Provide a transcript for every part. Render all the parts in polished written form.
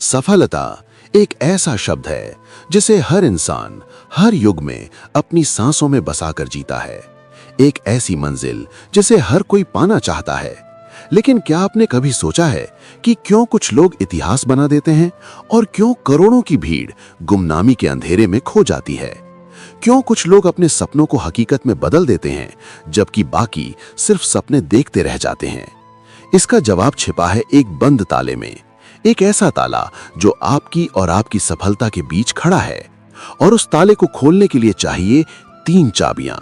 सफलता एक ऐसा शब्द है जिसे हर इंसान हर युग में अपनी सांसों में बसाकर जीता है। एक ऐसी मंजिल जिसे हर कोई पाना चाहता है। लेकिन क्या आपने कभी सोचा है कि क्यों कुछ लोग इतिहास बना देते हैं और क्यों करोड़ों की भीड़ गुमनामी के अंधेरे में खो जाती है? क्यों कुछ लोग अपने सपनों को हकीकत में बदल देते हैं जबकि बाकी सिर्फ सपने देखते रह जाते हैं? इसका जवाब छिपा है एक बंद ताले में। एक ऐसा ताला जो आपकी और आपकी सफलता के बीच खड़ा है, और उस ताले को खोलने के लिए चाहिए 3 चाबियां।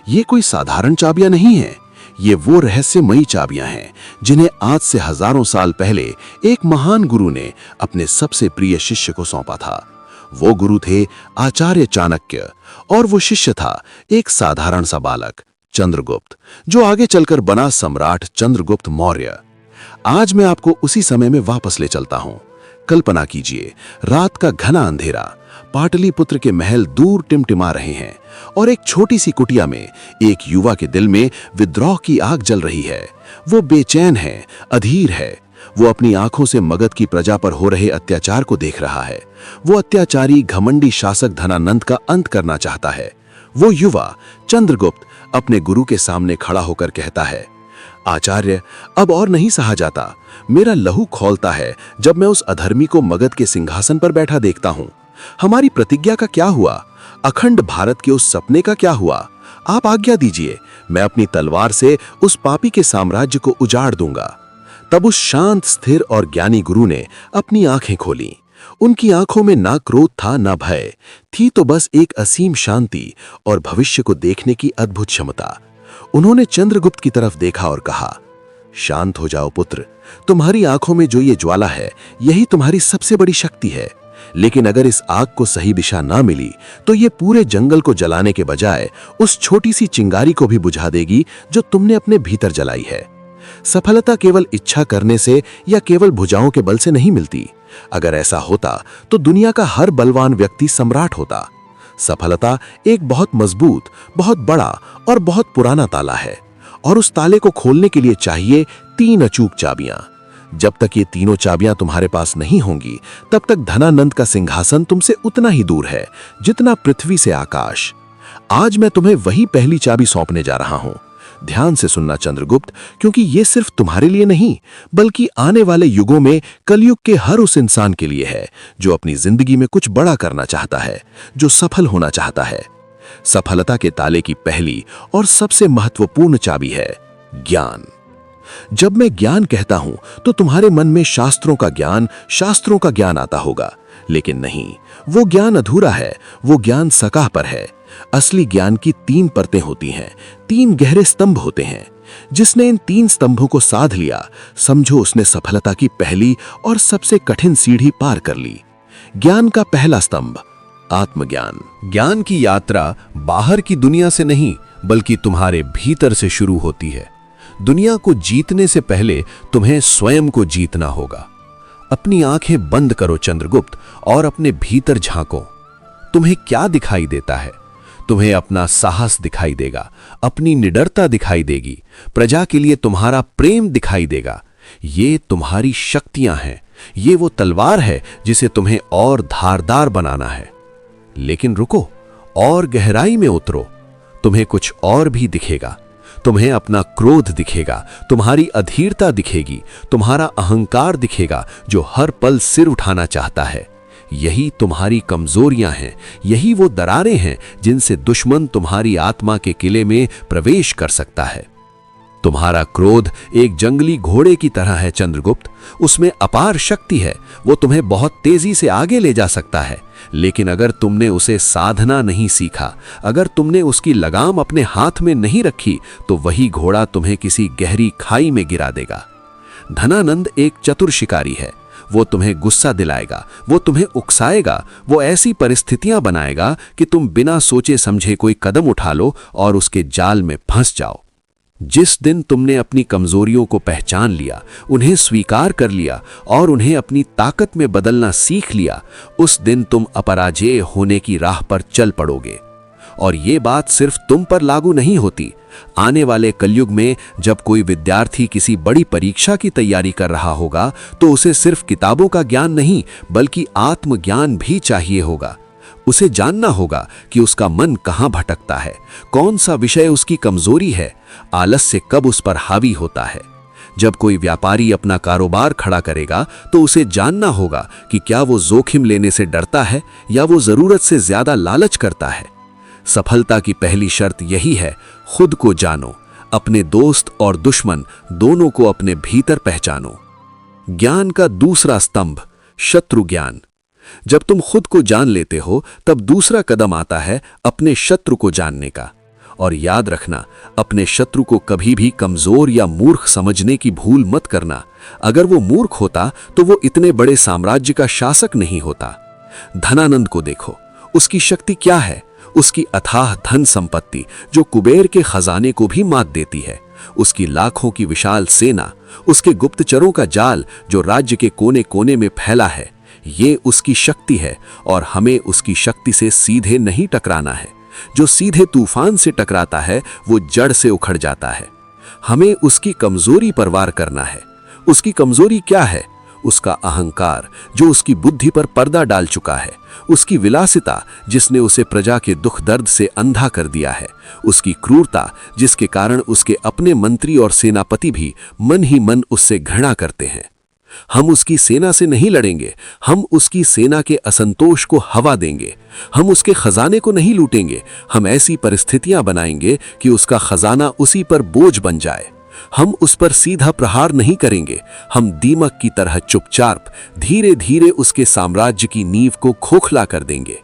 ये कोई साधारण चाबियां नहीं है, ये वो रहस्यमयी चाबियां हैं जिन्हें आज से हजारों साल पहले एक महान गुरु ने अपने सबसे प्रिय शिष्य को सौंपा था। वो गुरु थे आचार्य चाणक्य, और वो शिष्य था एक साधारण सा बालक चंद्रगुप्त, जो आगे चलकर बना सम्राट चंद्रगुप्त मौर्य। आज मैं आपको उसी समय में वापस ले चलता हूं। कल्पना कीजिए, रात का घना अंधेरा, पाटलिपुत्र के महल दूर टिमटिमा रहे हैं और एक छोटी सी कुटिया में एक युवा के दिल में विद्रोह की आग जल रही है। वो बेचैन है, अधीर है। वो अपनी आंखों से मगध की प्रजा पर हो रहे अत्याचार को देख रहा है। वो अत्याचारी घमंडी शासक धनानंद का अंत करना चाहता है। वो युवा चंद्रगुप्त अपने गुरु के सामने खड़ा होकर कहता है, आचार्य, अब और नहीं सहा जाता। मेरा लहू खौलता है जब मैं उस अधर्मी को मगध के सिंहासन पर बैठा देखता हूं। हमारी प्रतिज्ञा का क्या हुआ? अखंड भारत के उस सपने का क्या हुआ? आप आज्ञा दीजिए, मैं अपनी तलवार से उस पापी के साम्राज्य को उजाड़ दूंगा। तब उस शांत, स्थिर और ज्ञानी गुरु ने अपनी आंखें खोली। उनकी आंखों में ना क्रोध था ना भय, थी तो बस एक असीम शांति और भविष्य को देखने की अद्भुत क्षमता। उन्होंने चंद्रगुप्त की तरफ देखा और कहा, शांत हो जाओ पुत्र, तुम्हारी आंखों में जो ये ज्वाला है यही तुम्हारी सबसे बड़ी शक्ति है। लेकिन अगर इस आग को सही दिशा ना मिली तो ये पूरे जंगल को जलाने के बजाय उस छोटी सी चिंगारी को भी बुझा देगी जो तुमने अपने भीतर जलाई है। सफलता केवल इच्छा करने से या केवल भुजाओं के बल से नहीं मिलती। अगर ऐसा होता तो दुनिया का हर बलवान व्यक्ति सम्राट होता। सफलता एक बहुत मजबूत, बहुत बड़ा और बहुत पुराना ताला है, और उस ताले को खोलने के लिए चाहिए 3 अचूक चाबियां। जब तक ये तीनों चाबियां तुम्हारे पास नहीं होंगी, तब तक धनानंद का सिंहासन तुमसे उतना ही दूर है जितना पृथ्वी से आकाश। आज मैं तुम्हें वही पहली चाबी सौंपने जा रहा हूं। ध्यान से सुनना चंद्रगुप्त, क्योंकि ये सिर्फ तुम्हारे लिए नहीं बल्कि आने वाले युगों में कलयुग के हर उस इंसान के लिए है जो अपनी जिंदगी में कुछ बड़ा करना चाहता है, जो सफल होना चाहता है। सफलता के ताले की पहली और सबसे महत्वपूर्ण चाबी है ज्ञान। जब मैं ज्ञान कहता हूं तो तुम्हारे मन में शास्त्रों का ज्ञान आता होगा, लेकिन नहीं, वो ज्ञान अधूरा है। वो ज्ञान सकाह पर है। असली ज्ञान की 3 परतें होती हैं, 3 गहरे स्तंभ होते हैं। जिसने इन 3 स्तंभों को साध लिया, समझो उसने सफलता की पहली और सबसे कठिन सीढ़ी पार कर ली। ज्ञान का पहला स्तंभ, आत्मज्ञान। ज्ञान की यात्रा बाहर की दुनिया से नहीं बल्कि तुम्हारे भीतर से शुरू होती है। दुनिया को जीतने से पहले तुम्हें स्वयं को जीतना होगा। अपनी आंखें बंद करो चंद्रगुप्त और अपने भीतर झांको। तुम्हें क्या दिखाई देता है? तुम्हें अपना साहस दिखाई देगा, अपनी निडरता दिखाई देगी, प्रजा के लिए तुम्हारा प्रेम दिखाई देगा। ये तुम्हारी शक्तियां हैं। ये वो तलवार है जिसे तुम्हें और धारदार बनाना है। लेकिन रुको, और गहराई में उतरो। तुम्हें कुछ और भी दिखेगा। तुम्हें अपना क्रोध दिखेगा, तुम्हारी अधीरता दिखेगी, तुम्हारा अहंकार दिखेगा जो हर पल सिर उठाना चाहता है। यही तुम्हारी कमजोरियां हैं, यही वो दरारें हैं जिनसे दुश्मन तुम्हारी आत्मा के किले में प्रवेश कर सकता है। तुम्हारा क्रोध एक जंगली घोड़े की तरह है चंद्रगुप्त। उसमें अपार शक्ति है, वो तुम्हें बहुत तेजी से आगे ले जा सकता है। लेकिन अगर तुमने उसे साधना नहीं सीखा, अगर तुमने उसकी लगाम अपने हाथ में नहीं रखी, तो वही घोड़ा तुम्हें किसी गहरी खाई में गिरा देगा। धनानंद एक चतुर शिकारी है। वो तुम्हें गुस्सा दिलाएगा, वो तुम्हें उकसाएगा, वो ऐसी परिस्थितियां बनाएगा कि तुम बिना सोचे समझे कोई कदम उठा लो और उसके जाल में फंस जाओ। जिस दिन तुमने अपनी कमजोरियों को पहचान लिया, उन्हें स्वीकार कर लिया और उन्हें अपनी ताकत में बदलना सीख लिया, उस दिन तुम अपराजेय होने की राह पर चल पड़ोगे। और ये बात सिर्फ तुम पर लागू नहीं होती। आने वाले कलयुग में जब कोई विद्यार्थी किसी बड़ी परीक्षा की तैयारी कर रहा होगा तो उसे सिर्फ किताबों का ज्ञान नहीं बल्कि आत्मज्ञान भी चाहिए होगा। उसे जानना होगा कि उसका मन कहाँ भटकता है, कौन सा विषय उसकी कमजोरी है, आलस्य कब उस पर हावी होता है। जब कोई व्यापारी अपना कारोबार खड़ा करेगा तो उसे जानना होगा कि क्या वो जोखिम लेने से डरता है या वो जरूरत से ज्यादा लालच करता है। सफलता की पहली शर्त यही है, खुद को जानो, अपने दोस्त और दुश्मन दोनों को अपने भीतर पहचानो। ज्ञान का दूसरा स्तंभ, शत्रु ज्ञान। जब तुम खुद को जान लेते हो तब दूसरा कदम आता है अपने शत्रु को जानने का। और याद रखना, अपने शत्रु को कभी भी कमजोर या मूर्ख समझने की भूल मत करना। अगर वो मूर्ख होता तो वो इतने बड़े साम्राज्य का शासक नहीं होता। धनानंद को देखो, उसकी शक्ति क्या है? उसकी अथाह धन संपत्ति जो कुबेर के खजाने को भी मात देती है, उसकी लाखों की विशाल सेना, उसके गुप्तचरों का जाल जो राज्य के कोने कोने में फैला है, ये उसकी शक्ति है। और हमें उसकी शक्ति से सीधे नहीं टकराना है। जो सीधे तूफान से टकराता है वो जड़ से उखड़ जाता है। हमें उसकी कमजोरी पर वार करना है। उसकी कमजोरी क्या है? उसका अहंकार जो उसकी बुद्धि पर पर्दा डाल चुका है, उसकी विलासिता जिसने उसे प्रजा के दुख दर्द से अंधा कर दिया है, उसकी क्रूरता जिसके कारण उसके अपने मंत्री और सेनापति भी मन ही मन उससे घृणा करते हैं। हम उसकी सेना से नहीं लड़ेंगे, हम उसकी सेना के असंतोष को हवा देंगे। हम उसके खजाने को नहीं लूटेंगे, हम ऐसी परिस्थितियां बनाएंगे कि उसका खजाना उसी पर बोझ बन जाए। हम उस पर सीधा प्रहार नहीं करेंगे, हम दीमक की तरह चुपचाप धीरे धीरे उसके साम्राज्य की नींव को खोखला कर देंगे।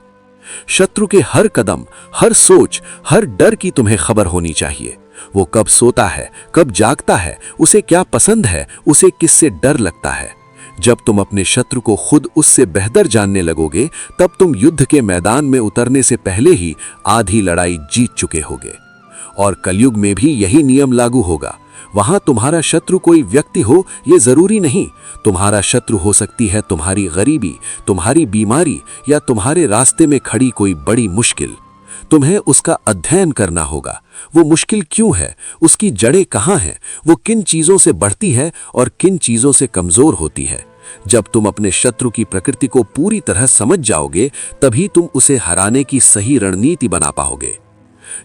शत्रु के हर कदम, हर सोच, हर डर की तुम्हें खबर होनी चाहिए। वो कब सोता है, कब जागता है, उसे क्या पसंद है, उसे किससे डर लगता है। जब तुम अपने शत्रु को खुद उससे बेहतर जानने लगोगे तब तुम युद्ध के मैदान में उतरने से पहले ही आधी लड़ाई जीत चुके होगे। और कलयुग में भी यही नियम लागू होगा। वहां तुम्हारा शत्रु कोई व्यक्ति हो ये जरूरी नहीं। तुम्हारा शत्रु हो सकती है तुम्हारी गरीबी, तुम्हारी बीमारी या तुम्हारे रास्ते में खड़ी कोई बड़ी मुश्किल। तुम्हें उसका अध्ययन करना होगा। वो मुश्किल क्यों है, उसकी जड़ें कहाँ हैं, वो किन चीजों से बढ़ती है और किन चीजों से कमजोर होती है। जब तुम अपने शत्रु की प्रकृति को पूरी तरह समझ जाओगे तभी तुम उसे हराने की सही रणनीति बना पाओगे।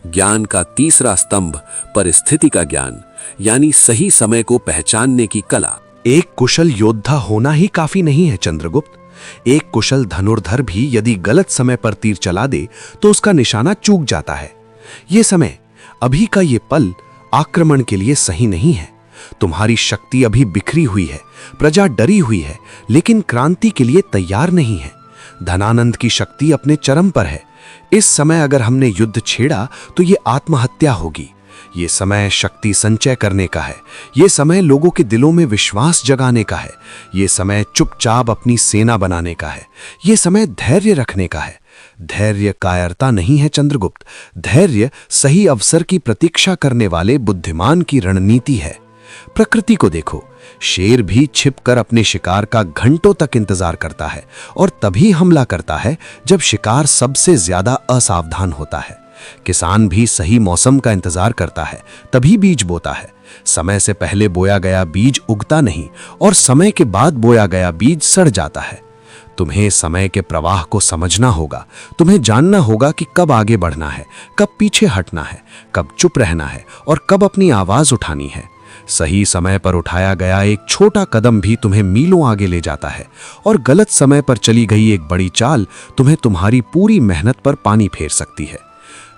ज्ञान का तीसरा स्तंभ, परिस्थिति का ज्ञान, यानी सही समय को पहचानने की कला। एक कुशल योद्धा होना ही काफी नहीं है चंद्रगुप्त। एक कुशल धनुर्धर भी यदि गलत समय पर तीर चला दे तो उसका निशाना चूक जाता है। ये समय, अभी का ये पल आक्रमण के लिए सही नहीं है। तुम्हारी शक्ति अभी बिखरी हुई है, प्रजा डरी हुई है, लेकिन क्रांति के लिए तैयार नहीं है। धनानंद की शक्ति अपने चरम पर है। इस समय अगर हमने युद्ध छेड़ा तो ये आत्महत्या होगी। ये समय शक्ति संचय करने का है। ये समय लोगों के दिलों में विश्वास जगाने का है। ये समय चुपचाप अपनी सेना बनाने का है। ये समय धैर्य रखने का है। धैर्य कायरता नहीं है चंद्रगुप्त। धैर्य सही अवसर की प्रतीक्षा करने वाले बुद्धिमान की रणनीति है। प्रकृति को देखो, शेर भी छिपकर अपने शिकार का घंटों तक इंतजार करता है और तभी हमला करता है जब शिकार सबसे ज्यादा असावधान होता है। किसान भी सही मौसम का इंतजार करता है, तभी बीज बोता है। समय से पहले बोया गया बीज उगता नहीं और समय के बाद बोया गया बीज सड़ जाता है। तुम्हें समय के प्रवाह को समझना होगा। तुम्हें जानना होगा कि कब आगे बढ़ना है, कब पीछे हटना है, कब चुप रहना है और कब अपनी आवाज उठानी है। सही समय पर उठाया गया एक छोटा कदम भी तुम्हें मीलों आगे ले जाता है और गलत समय पर चली गई एक बड़ी चाल तुम्हें तुम्हारी पूरी मेहनत पर पानी फेर सकती है।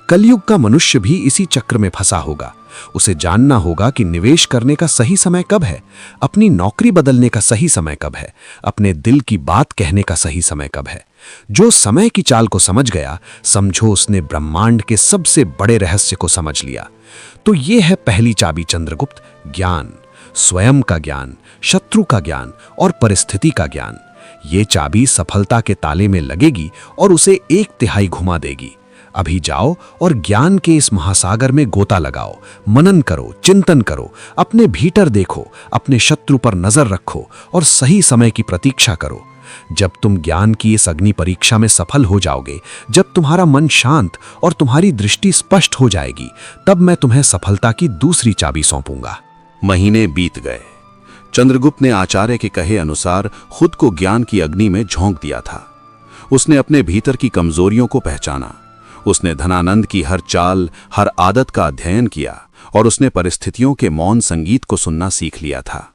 कलयुग का मनुष्य भी इसी चक्र में फंसा होगा। उसे जानना होगा कि निवेश करने का सही समय कब है, अपनी नौकरी बदलने का सही समय कब है, अपने दिल की बात कहने का सही समय कब है। जो समय की चाल को समझ गया, समझो उसने ब्रह्मांड के सबसे बड़े रहस्य को समझ लिया। तो ये है पहली चाबी चंद्रगुप्त, ज्ञान, स्वयं का ज्ञान, शत्रु का ज्ञान और परिस्थिति का ज्ञान। ये चाबी सफलता के ताले में लगेगी और उसे 1/3 घुमा देगी। अभी जाओ और ज्ञान के इस महासागर में गोता लगाओ, मनन करो, चिंतन करो, अपने भीतर देखो, अपने शत्रु पर नजर रखो और सही समय की प्रतीक्षा करो। जब तुम ज्ञान की इस अग्नि परीक्षा में सफल हो जाओगे, जब तुम्हारा मन शांत और तुम्हारी दृष्टि स्पष्ट हो जाएगी, तब मैं तुम्हें सफलता की दूसरी चाबी सौंपूंगा। महीने बीत गए। चंद्रगुप्त ने आचार्य के कहे अनुसार खुद को ज्ञान की अग्नि में झोंक दिया था। उसने अपने भीतर की कमजोरियों को पहचाना। उसने धनानंद की हर चाल, हर आदत का अध्ययन किया और उसने परिस्थितियों के मौन संगीत को सुनना सीख लिया था।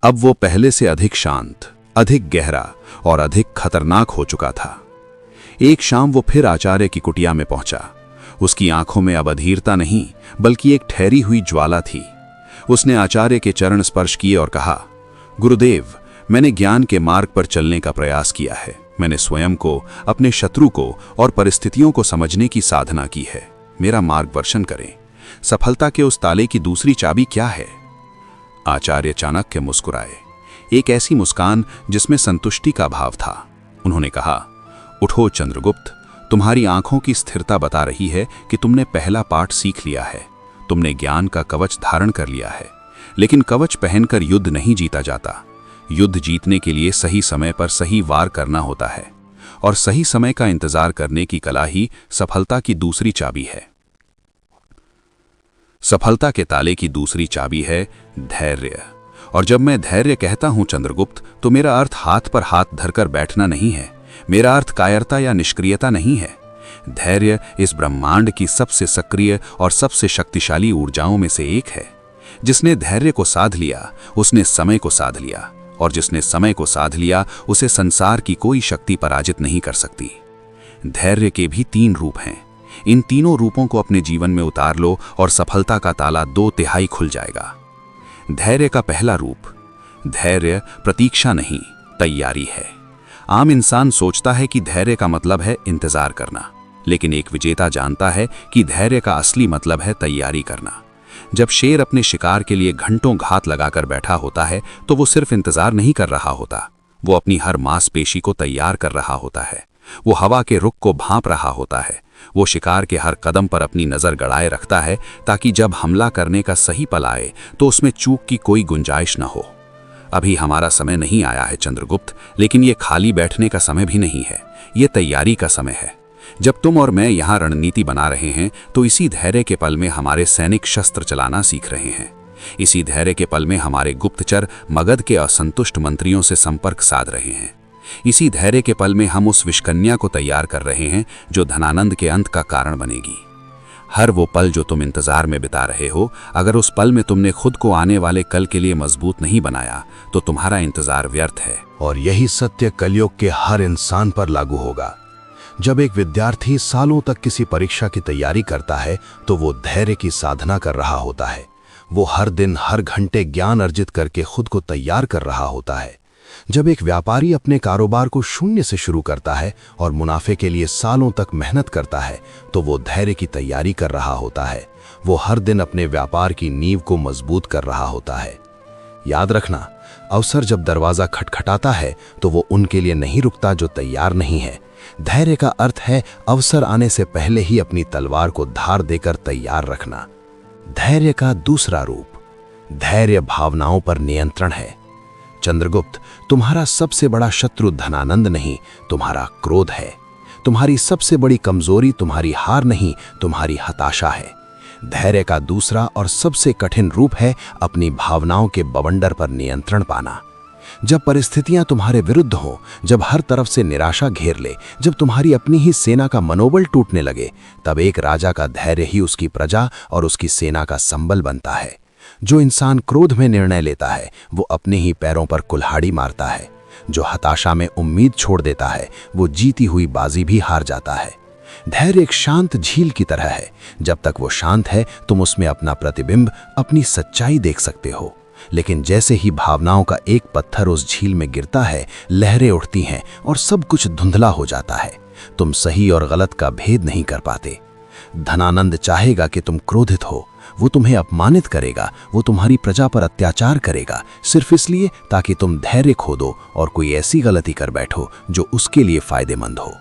अब वो पहले से अधिक शांत, अधिक गहरा और अधिक खतरनाक हो चुका था। एक शाम वो फिर आचार्य की कुटिया में पहुंचा। उसकी आंखों में अब अधीरता नहीं, बल्कि एक ठहरी हुई ज्वाला थी। उसने आचार्य के चरण स्पर्श किए और कहा, गुरुदेव, मैंने ज्ञान के मार्ग पर चलने का प्रयास किया है। मैंने स्वयं को, अपने शत्रु को और परिस्थितियों को समझने की साधना की है। मेरा मार्गदर्शन करें। सफलता के उस ताले की दूसरी चाबी क्या है? आचार्य चाणक्य मुस्कुराए, एक ऐसी मुस्कान जिसमें संतुष्टि का भाव था। उन्होंने कहा, उठो चंद्रगुप्त, तुम्हारी आंखों की स्थिरता बता रही है कि तुमने पहला पाठ सीख लिया है। तुमने ज्ञान का कवच धारण कर लिया है, लेकिन कवच पहनकर युद्ध नहीं जीता जाता। युद्ध जीतने के लिए सही समय पर सही वार करना होता है, और सही समय का इंतजार करने की कला ही सफलता की दूसरी चाबी है। सफलता के ताले की दूसरी चाबी है धैर्य। और जब मैं धैर्य कहता हूं चंद्रगुप्त, तो मेरा अर्थ हाथ पर हाथ धरकर बैठना नहीं है। मेरा अर्थ कायरता या निष्क्रियता नहीं है। धैर्य इस ब्रह्मांड की सबसे सक्रिय और सबसे शक्तिशाली ऊर्जाओं में से एक है। जिसने धैर्य को साध लिया, उसने समय को साध लिया, और जिसने समय को साध लिया, उसे संसार की कोई शक्ति पराजित नहीं कर सकती। धैर्य के भी 3 रूप हैं। इन तीनों रूपों को अपने जीवन में उतार लो और सफलता का ताला 2/3 खुल जाएगा। धैर्य का पहला रूप, धैर्य प्रतीक्षा नहीं, तैयारी है। आम इंसान सोचता है कि धैर्य का मतलब है इंतजार करना, लेकिन एक विजेता जानता है कि धैर्य का असली मतलब है तैयारी करना। जब शेर अपने शिकार के लिए घंटों घात लगाकर बैठा होता है, तो वो सिर्फ इंतजार नहीं कर रहा होता, वो अपनी हर मांसपेशी को तैयार कर रहा होता है। वो हवा के रुख को भांप रहा होता है। वो शिकार के हर कदम पर अपनी नजर गड़ाए रखता है, ताकि जब हमला करने का सही पल आए तो उसमें चूक की कोई गुंजाइश न हो। अभी हमारा समय नहीं आया है चंद्रगुप्त, लेकिन ये खाली बैठने का समय भी नहीं है, ये तैयारी का समय है। जब तुम और मैं यहाँ रणनीति बना रहे हैं, तो इसी धैर्य के पल में हमारे सैनिक शस्त्र चलाना सीख रहे हैं। इसी धैर्य के पल में हमारे गुप्तचर मगध के असंतुष्ट मंत्रियों से संपर्क साध रहे हैं। इसी धैर्य के पल में हम उस विषकन्या को तैयार कर रहे हैं जो धनानंद के अंत का कारण बनेगी। हर वो पल जो तुम इंतजार में बिता रहे हो, अगर उस पल में तुमने खुद को आने वाले कल के लिए मजबूत नहीं बनाया, तो तुम्हारा इंतजार व्यर्थ है। और यही सत्य कलयुग के हर इंसान पर लागू होगा। जब एक विद्यार्थी सालों तक किसी परीक्षा की तैयारी करता है, तो वो धैर्य की साधना कर रहा होता है। वो हर दिन हर घंटे ज्ञान अर्जित करके खुद को तैयार कर रहा होता है। जब एक व्यापारी अपने कारोबार को शून्य से शुरू करता है और मुनाफे के लिए सालों तक मेहनत करता है, तो वो धैर्य की तैयारी कर रहा होता है। वो हर दिन अपने व्यापार की नींव को मजबूत कर रहा होता है। याद रखना, अवसर जब दरवाजा खटखटाता है, तो वो उनके लिए नहीं रुकता जो तैयार नहीं है। धैर्य का अर्थ है अवसर आने से पहले ही अपनी तलवार को धार देकर तैयार रखना। धैर्य का दूसरा रूप, धैर्य भावनाओं पर नियंत्रण है। चंद्रगुप्त, तुम्हारा सबसे बड़ा शत्रु धनानंद नहीं, तुम्हारा क्रोध है। तुम्हारी सबसे बड़ी कमजोरी तुम्हारी हार नहीं, तुम्हारी हताशा है। धैर्य का दूसरा और सबसे कठिन रूप है अपनी भावनाओं के बवंडर पर नियंत्रण पाना। जब परिस्थितियां तुम्हारे विरुद्ध हो, जब हर तरफ से निराशा घेर ले, जब तुम्हारी अपनी ही सेना का मनोबल टूटने लगे, तब एक राजा का धैर्य ही उसकी प्रजा और उसकी सेना का संबल बनता है। जो इंसान क्रोध में निर्णय लेता है, वो अपने ही पैरों पर कुल्हाड़ी मारता है। जो हताशा में उम्मीद छोड़ देता है, वो जीती हुई बाजी भी हार जाता है। धैर्य एक शांत झील की तरह है। जब तक वो शांत है, तुम उसमें अपना प्रतिबिंब, अपनी सच्चाई देख सकते हो। लेकिन जैसे ही भावनाओं का एक पत्थर उस झील में गिरता है, लहरें उठती हैं और सब कुछ धुंधला हो जाता है। तुम सही और गलत का भेद नहीं कर पाते। धनानंद चाहेगा कि तुम क्रोधित हो, वो तुम्हें अपमानित करेगा, वो तुम्हारी प्रजा पर अत्याचार करेगा, सिर्फ इसलिए ताकि तुम धैर्य खो दो और कोई ऐसी गलती कर बैठो जो उसके लिए फायदेमंद हो।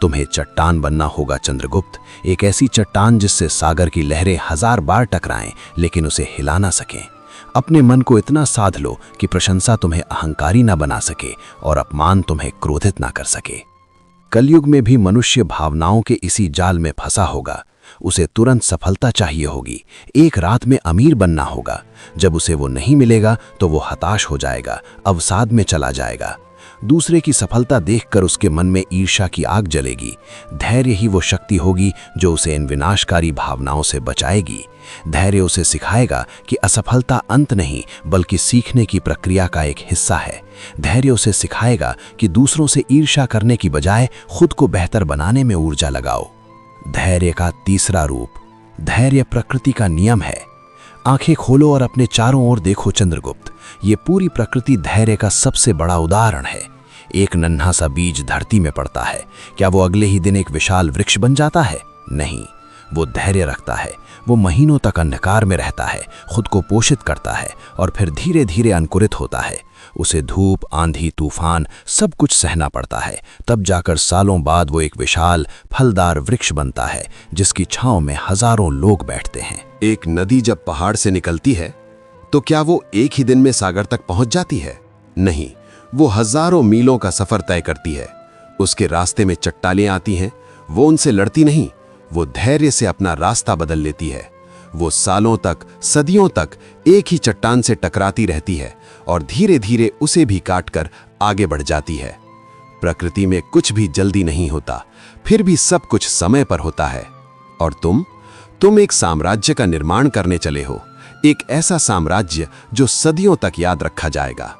तुम्हें चट्टान बनना होगा चंद्रगुप्त, एक ऐसी चट्टान जिससे सागर की लहरें 1000 बार टकराएं लेकिन उसे हिला ना सकें। अपने मन को इतना साध लो कि प्रशंसा तुम्हें अहंकारी ना बना सके और अपमान तुम्हें क्रोधित ना कर सके। कलयुग में भी मनुष्य भावनाओं के इसी जाल में फंसा होगा। उसे तुरंत सफलता चाहिए होगी, एक रात में अमीर बनना होगा। जब उसे वो नहीं मिलेगा तो वो हताश हो जाएगा, अवसाद में चला जाएगा। दूसरे की सफलता देखकर उसके मन में ईर्ष्या की आग जलेगी। धैर्य ही वो शक्ति होगी जो उसे इन विनाशकारी भावनाओं से बचाएगी। धैर्य उसे सिखाएगा कि असफलता अंत नहीं बल्कि सीखने की प्रक्रिया का एक हिस्सा है। धैर्य उसे सिखाएगा कि दूसरों से ईर्ष्या करने की बजाय खुद को बेहतर बनाने में ऊर्जा लगाओ। धैर्य का तीसरा रूप, धैर्य प्रकृति का नियम है। आंखें खोलो और अपने चारों ओर देखो चंद्रगुप्त। ये पूरी प्रकृति धैर्य का सबसे बड़ा उदाहरण है। एक नन्हा सा बीज धरती में पड़ता है, क्या वो अगले ही दिन एक विशाल वृक्ष बन जाता है? नहीं, वो धैर्य रखता है। वो महीनों तक अंधकार में रहता है, खुद को पोषित करता है और फिर धीरे धीरे अंकुरित होता है। उसे धूप, आंधी, तूफान सब कुछ सहना पड़ता है, तब जाकर सालों बाद वो एक विशाल फलदार वृक्ष बनता है जिसकी छांव में हजारों लोग बैठते हैं। एक नदी जब पहाड़ से निकलती है तो क्या वो एक ही दिन में सागर तक पहुंच जाती है? नहीं, वो हजारों मीलों का सफर तय करती है। उसके रास्ते में चट्टानें आती हैं, वो उनसे लड़ती नहीं, वो धैर्य से अपना रास्ता बदल लेती है। वो सालों तक, सदियों तक एक ही चट्टान से टकराती रहती है और धीरे धीरे उसे भी काटकर आगे बढ़ जाती है। प्रकृति में कुछ भी जल्दी नहीं होता, फिर भी सब कुछ समय पर होता है। और तुम एक साम्राज्य का निर्माण करने चले हो, एक ऐसा साम्राज्य जो सदियों तक याद रखा जाएगा।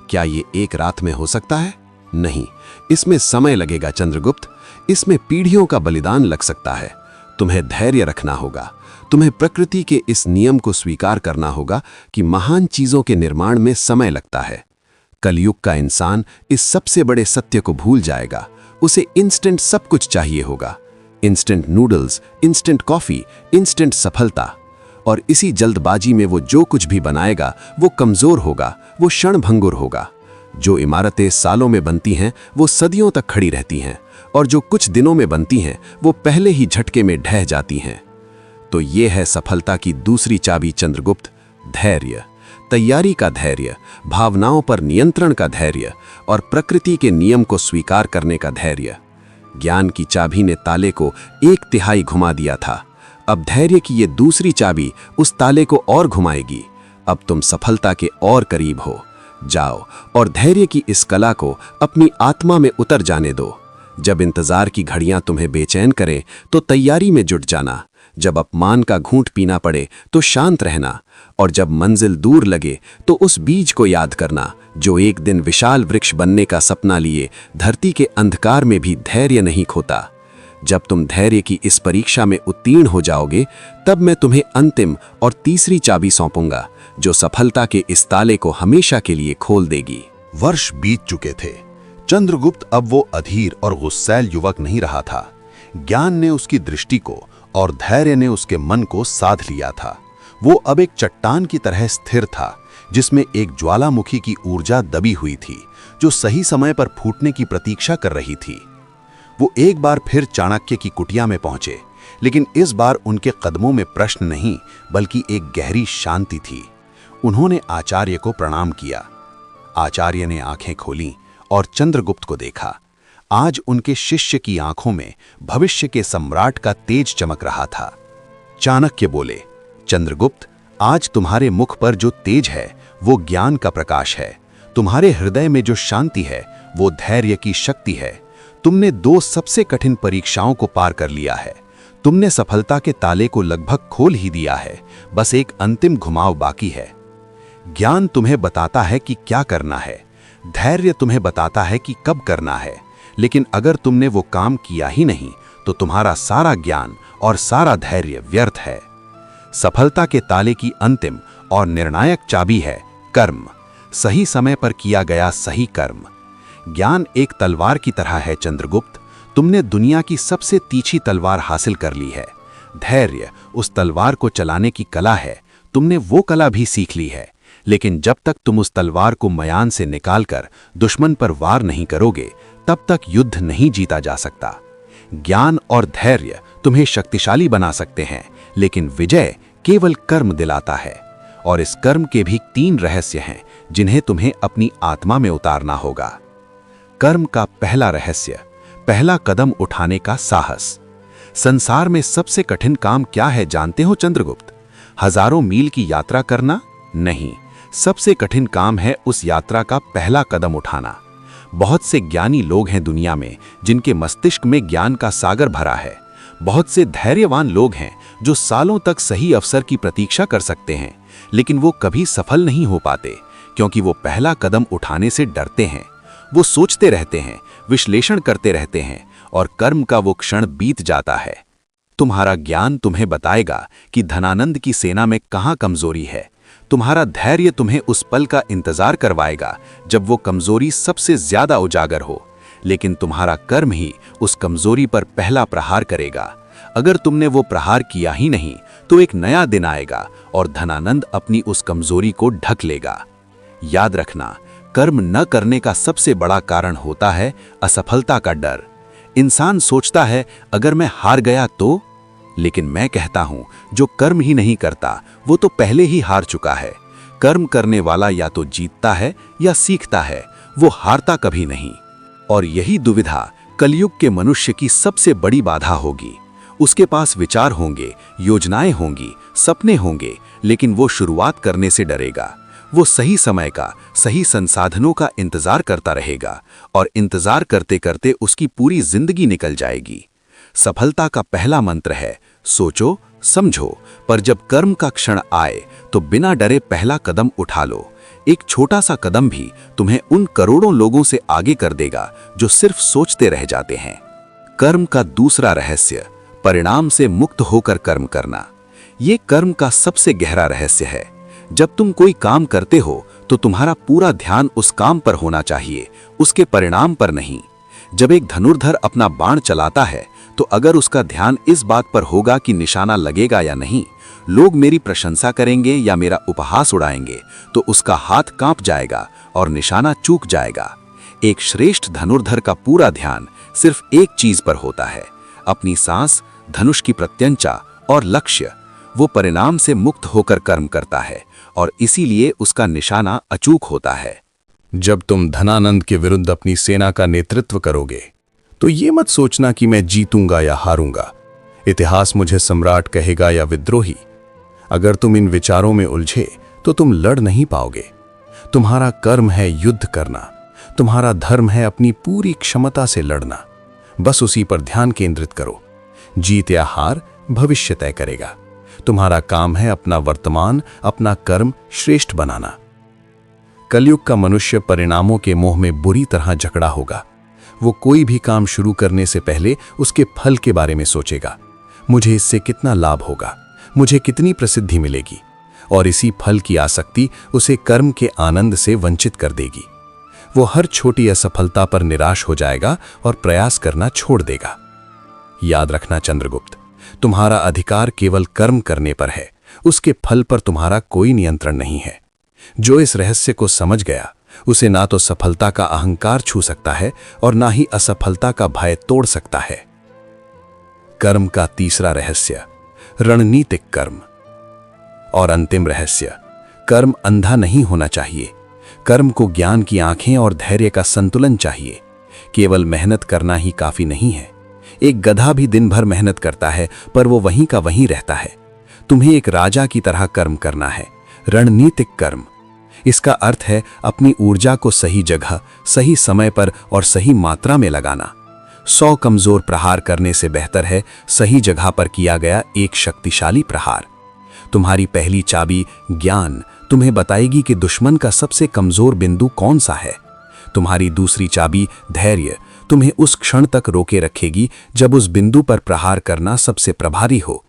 क्या ये एक रात में हो सकता है? नहीं, इसमें समय लगेगा चंद्रगुप्त। इसमें पीढ़ियों का बलिदान लग सकता है। तुम्हें धैर्य रखना होगा। तुम्हें प्रकृति के इस नियम को स्वीकार करना होगा कि महान चीजों के निर्माण में समय लगता है। कलयुग का इंसान इस सबसे बड़े सत्य को भूल जाएगा। उसे इंस्टेंट सब कुछ चाहिए होगा। Instant noodles, instant coffee, instant सफलता। और इसी जल्दबाजी में वो जो कुछ भी बनाएगा वो कमजोर होगा, वो क्षणभंगुर होगा। जो इमारतें सालों में बनती हैं वो सदियों तक खड़ी रहती हैं, और जो कुछ दिनों में बनती हैं वो पहले ही झटके में ढह जाती हैं। तो ये है सफलता की दूसरी चाबी चंद्रगुप्त, धैर्य। तैयारी का धैर्य, भावनाओं पर नियंत्रण का धैर्य और प्रकृति के नियम को स्वीकार करने का धैर्य। ज्ञान की चाबी ने ताले को 1/3 घुमा दिया था। अब धैर्य की ये दूसरी चाबी उस ताले को और घुमाएगी। अब तुम सफलता के और करीब हो। जाओ और धैर्य की इस कला को अपनी आत्मा में उतर जाने दो। जब इंतजार की घड़ियां तुम्हें बेचैन करें तो तैयारी में जुट जाना। जब अपमान का घूंट पीना पड़े तो शांत रहना। और जब मंजिल दूर लगे तो उस बीज को याद करना जो एक दिन विशाल वृक्ष बनने का सपना लिए धरती के अंधकार में भी धैर्य नहीं खोता। जब तुम धैर्य की इस परीक्षा में उत्तीर्ण हो जाओगे तब मैं तुम्हें अंतिम और तीसरी चाबी सौंपूंगा जो सफलता के इस ताले को हमेशा के लिए खोल देगी। वर्ष बीत चुके थे। चंद्रगुप्त अब वो अधीर और गुस्सैल युवक नहीं रहा था। ज्ञान ने उसकी दृष्टि को और धैर्य ने उसके मन को साध लिया था। वो अब एक चट्टान की तरह स्थिर था जिसमें एक ज्वालामुखी की ऊर्जा दबी हुई थी जो सही समय पर फूटने की प्रतीक्षा कर रही थी। वो एक बार फिर चाणक्य की कुटिया में पहुंचे, लेकिन इस बार उनके कदमों में प्रश्न नहीं बल्कि एक गहरी शांति थी। उन्होंने आचार्य को प्रणाम किया। आचार्य ने आंखें खोलीं और चंद्रगुप्त को देखा। आज उनके शिष्य की आंखों में भविष्य के सम्राट का तेज चमक रहा था। चाणक्य बोले, चंद्रगुप्त, आज तुम्हारे मुख पर जो तेज है वो ज्ञान का प्रकाश है। तुम्हारे हृदय में जो शांति है वो धैर्य की शक्ति है। तुमने 2 सबसे कठिन परीक्षाओं को पार कर लिया है। तुमने सफलता के ताले को लगभग खोल ही दिया है, बस एक अंतिम घुमाव बाकी है। ज्ञान तुम्हें बताता है कि क्या करना है, धैर्य तुम्हें बताता है कि कब करना है, लेकिन अगर तुमने वो काम किया ही नहीं तो तुम्हारा सारा ज्ञान और सारा धैर्य व्यर्थ है। सफलता के ताले की अंतिम और निर्णायक चाबी है कर्म, सही समय पर किया गया सही कर्म। ज्ञान एक तलवार की तरह है चंद्रगुप्त। तुमने दुनिया की सबसे तीखी तलवार हासिल कर ली है। धैर्य उस तलवार को चलाने की कला है। तुमने वो कला भी सीख ली है, लेकिन जब तक तुम उस तलवार को मयान से निकालकर दुश्मन पर वार नहीं करोगे तब तक युद्ध नहीं जीता जा सकता। ज्ञान और धैर्य तुम्हें शक्तिशाली बना सकते हैं, लेकिन विजय केवल कर्म दिलाता है। और इस कर्म के भी 3 रहस्य हैं जिन्हें तुम्हें अपनी आत्मा में उतारना होगा। कर्म का पहला रहस्य, पहला कदम उठाने का साहस। संसार में सबसे कठिन काम क्या है जानते हो चंद्रगुप्त? हजारों मील की यात्रा करना नहीं, सबसे कठिन काम है उस यात्रा का पहला कदम उठाना। बहुत से ज्ञानी लोग हैं दुनिया में जिनके मस्तिष्क में ज्ञान का सागर भरा है। बहुत से धैर्यवान लोग हैं जो सालों तक सही अवसर की प्रतीक्षा कर सकते हैं, लेकिन वो कभी सफल नहीं हो पाते क्योंकि वो पहला कदम उठाने से डरते हैं। वो सोचते रहते हैं, विश्लेषण करते रहते हैं और कर्म का वो क्षण बीत जाता है। तुम्हारा ज्ञान तुम्हें बताएगा कि धनानंद की सेना में कहाँ कमजोरी है। तुम्हारा धैर्य तुम्हें उस पल का इंतजार करवाएगा जब वो कमजोरी सबसे ज्यादा उजागर हो, लेकिन तुम्हारा कर्म ही उस कमजोरी पर पहला प्रहार करेगा। अगर तुमने वो प्रहार किया ही नहीं तो एक नया दिन आएगा और धनानंद अपनी उस कमजोरी को ढक लेगा। याद रखना, कर्म न करने का सबसे बड़ा कारण होता है असफलता का डर। इंसान सोचता है अगर मैं हार गया तो, लेकिन मैं कहता हूं जो कर्म ही नहीं करता वो तो पहले ही हार चुका है। कर्म करने वाला या तो जीतता है या सीखता है, वो हारता कभी नहीं। और यही दुविधा कलयुग के मनुष्य की सबसे बड़ी बाधा होगी। उसके पास विचार होंगे, योजनाएं होंगी, सपने होंगे, लेकिन वो शुरुआत करने से डरेगा। वो सही समय का, सही संसाधनों का इंतजार करता रहेगा और इंतजार करते करते उसकी पूरी जिंदगी निकल जाएगी। सफलता का पहला मंत्र है सोचो समझो, पर जब कर्म का क्षण आए तो बिना डरे पहला कदम उठा लो। एक छोटा सा कदम भी तुम्हें उन करोड़ों लोगों से आगे कर देगा जो सिर्फ सोचते रह जाते हैं। कर्म का दूसरा रहस्य, परिणाम से मुक्त होकर कर्म करना। ये कर्म का सबसे गहरा रहस्य है। जब तुम कोई काम करते हो तो तुम्हारा पूरा ध्यान उस काम पर होना चाहिए, उसके परिणाम पर नहीं। जब एक धनुर्धर अपना बाण चलाता है तो अगर उसका ध्यान इस बात पर होगा कि निशाना लगेगा या नहीं, लोग मेरी प्रशंसा करेंगे या मेरा उपहास उड़ाएंगे, तो उसका हाथ कांप जाएगा और निशाना चूक जाएगा। एक श्रेष्ठ धनुर्धर का पूरा ध्यान सिर्फ एक चीज पर होता है, अपनी सांस, धनुष की प्रत्यंचा और लक्ष्य। वो परिणाम से मुक्त होकर कर्म करता है और इसीलिए उसका निशाना अचूक होता है। जब तुम धनानंद के विरुद्ध अपनी सेना का नेतृत्व करोगे तो ये मत सोचना कि मैं जीतूंगा या हारूंगा, इतिहास मुझे सम्राट कहेगा या विद्रोही। अगर तुम इन विचारों में उलझे तो तुम लड़ नहीं पाओगे। तुम्हारा कर्म है युद्ध करना, तुम्हारा धर्म है अपनी पूरी क्षमता से लड़ना। बस उसी पर ध्यान केंद्रित करो। जीत या हार भविष्य तय करेगा। तुम्हारा काम है अपना वर्तमान, अपना कर्म श्रेष्ठ बनाना। कलयुग का मनुष्य परिणामों के मोह में बुरी तरह जकड़ा होगा। वो कोई भी काम शुरू करने से पहले उसके फल के बारे में सोचेगा। मुझे इससे कितना लाभ होगा, मुझे कितनी प्रसिद्धि मिलेगी, और इसी फल की आसक्ति उसे कर्म के आनंद से वंचित कर देगी। वो हर छोटी असफलता पर निराश हो जाएगा और प्रयास करना छोड़ देगा। याद रखना चंद्रगुप्त, तुम्हारा अधिकार केवल कर्म करने पर है, उसके फल पर तुम्हारा कोई नियंत्रण नहीं है। जो इस रहस्य को समझ गया उसे ना तो सफलता का अहंकार छू सकता है और ना ही असफलता का भय तोड़ सकता है। कर्म का तीसरा रहस्य, रणनीतिक कर्म। और अंतिम रहस्य, कर्म अंधा नहीं होना चाहिए। कर्म को ज्ञान की आंखें और धैर्य का संतुलन चाहिए। केवल मेहनत करना ही काफी नहीं है। एक गधा भी दिन भर मेहनत करता है पर वो वहीं का वहीं रहता है। तुम्हें एक राजा की तरह कर्म करना है, रणनीतिक कर्म। इसका अर्थ है अपनी ऊर्जा को सही जगह, सही समय पर और सही मात्रा में लगाना। 100 कमजोर प्रहार करने से बेहतर है सही जगह पर किया गया एक शक्तिशाली प्रहार। तुम्हारी पहली चाबी ज्ञान तुम्हें बताएगी कि दुश्मन का सबसे कमजोर बिंदु कौन सा है। तुम्हारी दूसरी चाबी धैर्य तुम्हें उस क्षण तक रोके रखेगी जब उस बिंदु पर प्रहार करना सबसे प्रभावी हो।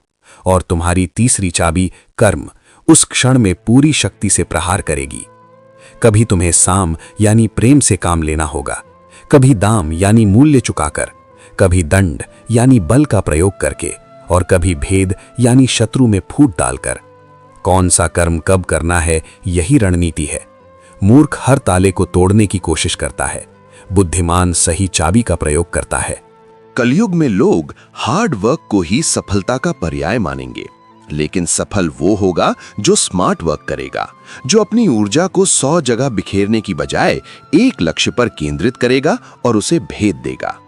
और तुम्हारी तीसरी चाबी कर्म उस क्षण में पूरी शक्ति से प्रहार करेगी। कभी तुम्हें साम यानी प्रेम से काम लेना होगा, कभी दाम यानी मूल्य चुकाकर, कभी दंड यानी बल का प्रयोग करके, और कभी भेद यानी शत्रु में फूट डालकर। कौन सा कर्म कब करना है, यही रणनीति है। मूर्ख हर ताले को तोड़ने की कोशिश करता है, बुद्धिमान सही चाबी का प्रयोग करता है। कलयुग में लोग हार्ड वर्क को ही सफलता का पर्याय मानेंगे, लेकिन सफल वो होगा जो स्मार्ट वर्क करेगा, जो अपनी ऊर्जा को 100 जगह बिखेरने की बजाय एक लक्ष्य पर केंद्रित करेगा और उसे भेद देगा।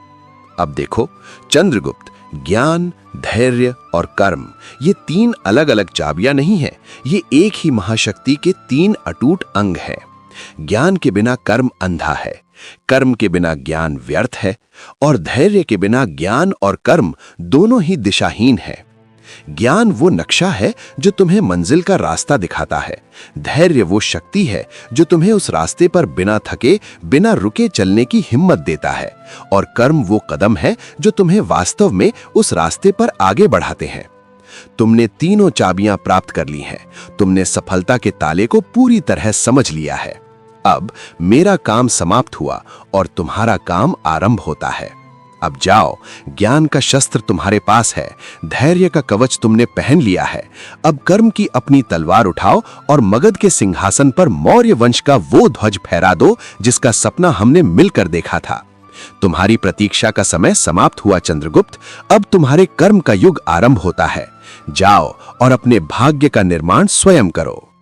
अब देखो, चंद्रगुप्त, ज्ञान, धैर्य और कर्म ये 3 अलग-अलग चाबियां नहीं हैं, ये एक ही महाशक्ति के 3 अटूट अंग हैं। ज्ञान के बिना कर्म अंधा है, कर्म के बिना ज्ञान व्यर्थ है और धैर्य के बिना ज्ञान और कर्म दोनों ही दिशाहीन है। ज्ञान वो नक्शा है जो तुम्हें मंजिल का रास्ता दिखाता है, धैर्य वो शक्ति है जो तुम्हें उस रास्ते पर बिना थके, बिना रुके चलने की हिम्मत देता है, और कर्म वो कदम है जो तुम्हें वास्तव में उस रास्ते पर आगे बढ़ाते हैं। तुमने तीनों चाबियां प्राप्त कर ली हैं, तुमने सफलता के ताले को पूरी तरह समझ लिया है। अब मेरा काम समाप्त हुआ और तुम्हारा काम आरंभ होता है। अब जाओ, ज्ञान का शस्त्र तुम्हारे पास है, धैर्य का कवच तुमने पहन लिया है। अब कर्म की अपनी तलवार उठाओ और मगध के सिंहासन पर मौर्य वंश का वो ध्वज फहरा दो जिसका सपना हमने मिलकर देखा था। तुम्हारी प्रतीक्षा का समय समाप्त हुआ चंद्रगुप्त, अब तुम्हारे कर्म का युग आरंभ होता है। जाओ और अपने भाग्य का निर्माण स्वयं करो।